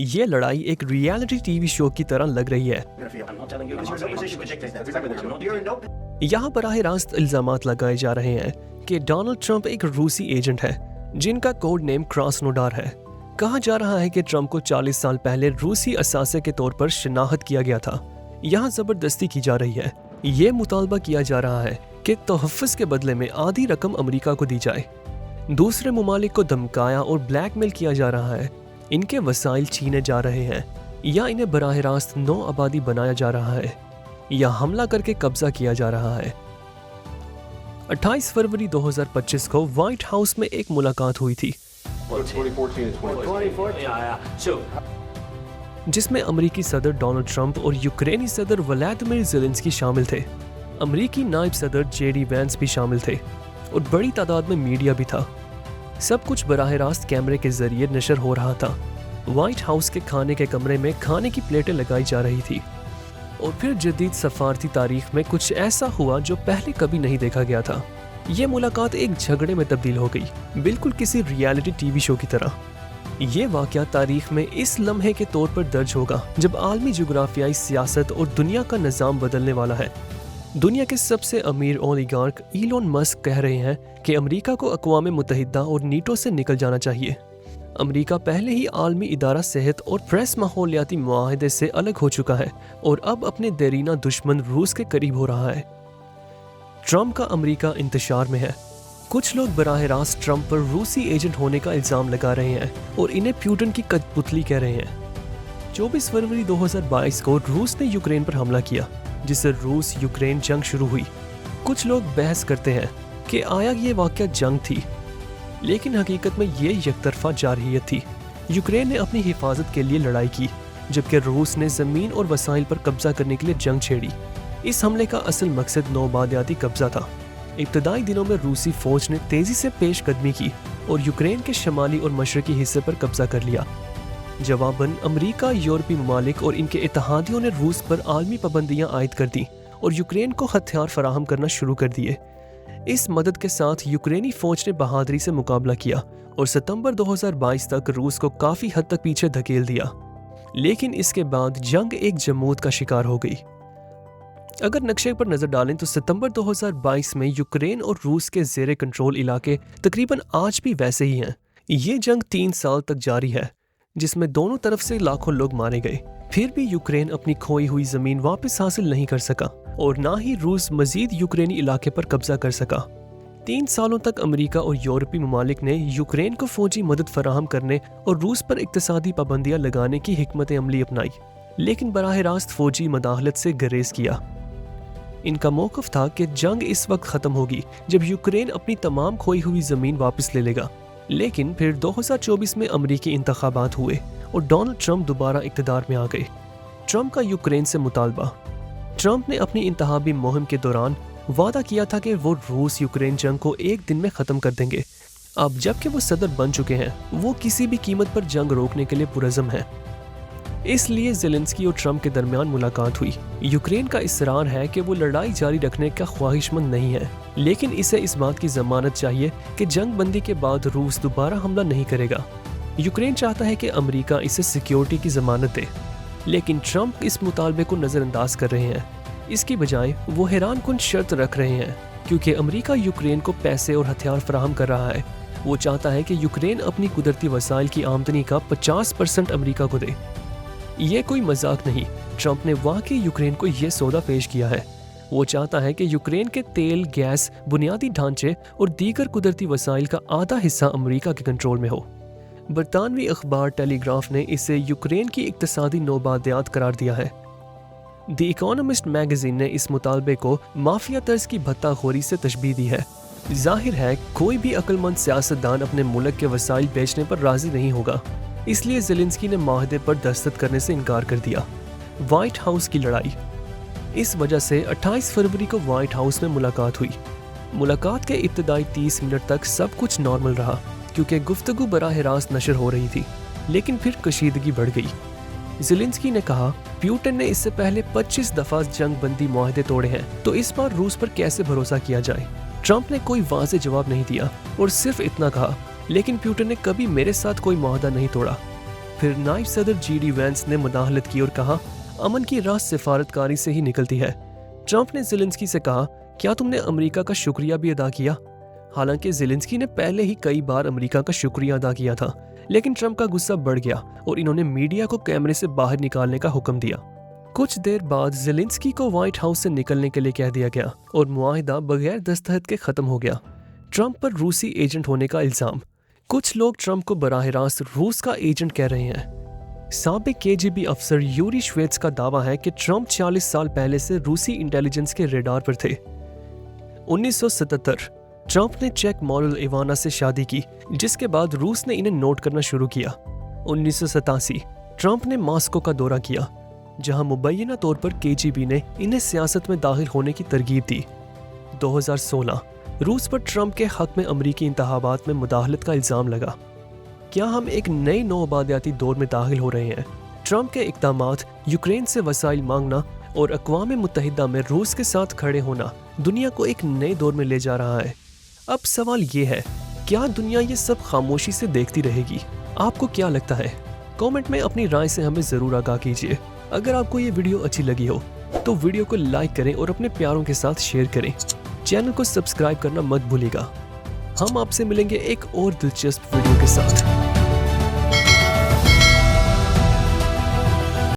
ये लड़ाई एक रियलिटी टीवी शो की तरह लग रही है। यहाँ बराह रास्त इल्जामात लगाए जा रहे हैं कि डोनाल्ड ट्रंप एक रूसी एजेंट है जिनका कोड नेम क्रास्नोडार है। कहा जा रहा है कि ट्रंप को 40 साल पहले रूसी असासे के तौर पर शिनाख्त किया गया था। यहाँ जबरदस्ती की जा रही है। ये मुतालबा किया जा रहा है कि तोहफ़्फ़ुज़ के बदले में आधी रकम अमेरिका को दी जाए। दूसरे ममालिक को धमकाया और ब्लैकमेल किया जा रहा है। इनके वसाइल छीने जा रहे हैं या इन्हें बराह रास्त नौ आबादी बनाया जा रहा है या हमला करके कब्जा किया जा रहा है। 28 फरवरी 2025 को व्हाइट हाउस में एक मुलाकात हुई थी जिसमें अमेरिकी सदर डोनाल्ड ट्रंप और यूक्रेनी सदर व्लादिमीर ज़ेलेंस्की शामिल थे। अमेरिकी नायब सदर जेडी वैंस भी शामिल थे और बड़ी तादाद में मीडिया भी था। सब कुछ बराह रास्त कैमरे के जरिए नशर हो रहा था। व्हाइट हाउस के खाने के कमरे में खाने की प्लेटें लगाई जा रही थी और फिर जदीद सफारती तारीख में कुछ ऐसा हुआ जो पहले कभी नहीं देखा गया था। ये मुलाकात एक झगड़े में तब्दील हो गई, बिल्कुल किसी रियलिटी टीवी शो की तरह। ये वाकया तारीख में इस लम्हे के तौर पर दर्ज होगा जब आलमी जुग्राफियाई सियासत और दुनिया का निज़ाम बदलने वाला है। दुनिया के सबसे अमीर ओलिगार्क इलोन मस्क कह रहे हैं कि अमेरिका को अक़वाम मुत्तहिदा और नीटो से निकल जाना चाहिए। अमेरिका पहले ही आलमी इदारा सेहत और प्रेस माहौलियाती मुआहदे से अलग हो चुका है और अब अपने देरीना दुश्मन रूस के करीब हो रहा है। ट्रंप का अमेरिका इंतशार में है। कुछ लोग बराह रास्त ट्रंप पर रूसी एजेंट होने का इल्ज़ाम लगा रहे हैं और इन्हें प्यूटन की कठपुतली कह रहे हैं। 24 फरवरी 2022 को रूस ने यूक्रेन पर हमला किया जिससे रूस यूक्रेन जंग शुरू हुई। कुछ लोग बहस करते हैं कि आया ये वाकया जंग थी, लेकिन हकीकत में ये यकतरफा जारहियत थी। यूक्रेन ने अपनी हिफाजत के लिए लड़ाई की जबकि रूस ने ज़मीन और वसाइल पर कब्जा करने के लिए जंग छेड़ी। इस हमले का असल मकसद नौबादियाती कब्जा था। इब्तदाई दिनों में रूसी फौज ने तेजी से पेशकदमी की और यूक्रेन के शमाली और मशरकी हिस्से पर कब्जा कर लिया। जवाबन अमेरिका, यूरोपीय ममालिक और इनके इत्तेहादियों ने रूस पर आलमी पाबंदियां आयद कर दी और यूक्रेन को हथियार फराहम करना शुरू कर दिए। इस मदद के साथ यूक्रेनी फौज ने बहादुरी से मुकाबला किया और सितंबर 2022 तक रूस को काफी हद तक पीछे धकेल दिया। लेकिन इसके बाद जंग एक जमूद का शिकार हो गई। अगर नक्शे पर नजर डालें तो सितंबर 2022 में यूक्रेन और रूस के जेरे कंट्रोल इलाके तकरीबन आज भी वैसे ही हैं। ये जंग 3 साल तक जारी है जिसमें दोनों तरफ से लाखों लोग मारे गए। फिर भी यूक्रेन अपनी खोई हुई जमीन वापस हासिल नहीं कर सका और ना ही रूस मजीद यूक्रेनी इलाके पर कब्जा कर सका। 3 सालों तक अमेरिका और यूरोपीय ममालिक ने यूक्रेन को फौजी मदद फराहम करने और रूस पर इक्तसादी पाबंदियां लगाने की हिकमत अमली अपनाई, लेकिन बराह रास्त फौजी मदाखलत से गुरेज किया। इनका मौक़िफ़ था कि जंग इस वक्त ख़त्म होगी जब यूक्रेन अपनी तमाम खोई हुई ज़मीन वापस ले लेगा। लेकिन फिर 2024 में अमरीकी इंतखाबात हुए और डोनाल्ड ट्रंप दोबारा इक़्तिदार में आ गए। ट्रंप का यूक्रेन से मुतालबा। ट्रंप ने अपनी इंतखाबी मुहिम के दौरान वादा किया था कि वो रूस यूक्रेन जंग को एक दिन में ख़त्म कर देंगे। अब जबकि वो सदर बन चुके हैं, वो किसी भी कीमत पर जंग रोकने के लिए पुरज़म है। इसलिए ज़ेलेंस्की और ट्रंप के दरमियान मुलाकात हुई। यूक्रेन का इसरार है कि वो लड़ाई जारी रखने का ख्वाहिशमंद नहीं है, लेकिन इसे इस बात की ज़मानत चाहिए कि जंग बंदी के बाद रूस दोबारा हमला नहीं करेगा। यूक्रेन चाहता है कि अमेरिका इसे सिक्योरिटी की ज़मानत दे, लेकिन ट्रंप इस मुतालबे को नज़रअंदाज कर रहे हैं। इसकी बजाय वो हैरानकुन शर्त रख रहे हैं क्योंकि अमेरिका यूक्रेन को पैसे और हथियार फराहम कर रहा है। वो चाहता है कि यूक्रेन अपनी कुदरती वसाइल की आमदनी का 50% अमेरिका को दे। ये कोई मजाक नहीं, ट्रंप ने वाकई यूक्रेन को ये सौदा पेश किया है। वो चाहता है कि यूक्रेन के तेल, गैस, बुनियादी ढांचे और दीगर कुदरती वसाइल का आधा हिस्सा अमेरिका के कंट्रोल में हो। बरतानवी अखबार टेलीग्राफ ने इसे यूक्रेन की इक्तसादी नौबादियात करार दिया है। द इकोनॉमिस्ट मैगजीन ने इस मुतालबे को माफिया तर्ज की भत्ताखोरी से तशबीह दी है। जाहिर है कोई भी अक्लमंद सियासतदान अपने मुल्क के वसाइल बेचने पर राजी नहीं होगा, इसलिए ज़ेलेंस्की ने माहदे पर दस्तखत करने से इनकार कर दिया। व्हाइट हाउस की लड़ाई। इस वजह से 28 फरवरी को व्हाइट हाउस में मुलाकात हुई। मुलाकात के इब्तदाई 30 मिनट तक सब कुछ नॉर्मल रहा क्योंकि गुफ्तगू बराह रास्त नशर हो रही थी, लेकिन फिर कशीदगी बढ़ गई। ज़ेलेंस्की ने कहा, प्यूटन ने इससे पहले 25 दफ़ा जंग बंदी मुआहदे तोड़े हैं, तो इस बार रूस पर कैसे भरोसा किया जाए। ट्रंप ने कोई वाज़ेह जवाब नहीं दिया और सिर्फ इतना कहा, लेकिन प्यूटन ने कभी मेरे साथ कोई मुआहदा नहीं तोड़ा। फिर नायब सदर जेडी वैंस ने मुदाखलत की और कहा, अमन की राह सिफारतकारी से ही निकलती है। ट्रंप ने ज़ेलेंस्की से कहा, क्या तुमने अमेरिका का शुक्रिया भी अदा किया? हालांकि ज़ेलेंस्की ने पहले ही कई बार अमेरिका का शुक्रिया अदा किया था, लेकिन ट्रंप का गुस्सा बढ़ गया और इन्होंने मीडिया को कैमरे से बाहर निकालने का हुक्म दिया। कुछ देर बाद ज़ेलेंस्की को व्हाइट हाउस से निकलने के लिए कह दिया गया और मुआहिदा बगैर दस्तखत के खत्म हो गया। ट्रंप पर रूसी एजेंट होने का इल्जाम। कुछ लोग ट्रंप को बराह रास्त रूस का एजेंट कह रहे हैं। साबिक केजीबी अफसर यूरी श्वेट्स का दावा है कि ट्रंप 40 साल पहले से रूसी इंटेलिजेंस के रेडार पर थे। 1977 ट्रंप ने चेक मॉडल इवाना से शादी की, जिसके बाद रूस ने इन्हें नोट करना शुरू किया। 1987 ट्रंप ने मॉस्को का दौरा किया, जहां मुबैना तौर पर केजीबी ने इन्हें सियासत में दाखिल होने की तरगीब दी। 2016 रूस पर ट्रंप के हक में अमरीकी इंतखाबात में मुदाखलत का इल्जाम लगा। क्या हम एक नए नौआबादियाती दौर में दाखिल हो रहे हैं? ट्रंप के इक़दामात, यूक्रेन से वसाइल मांगना और अक़वाम मुत्तहिदा में रूस के साथ खड़े होना दुनिया को एक नए दौर में ले जा रहा है। अब सवाल ये है, क्या दुनिया ये सब खामोशी से देखती रहेगी? आपको क्या लगता है? कमेंट में अपनी राय से हमें ज़रूर आगाह कीजिए। अगर आपको ये वीडियो अच्छी लगी हो तो वीडियो को लाइक करें और अपने प्यारों के साथ शेयर करें। चैनल को सब्सक्राइब करना मत भूलिएगा। हम आपसे मिलेंगे एक और दिलचस्प वीडियो के साथ।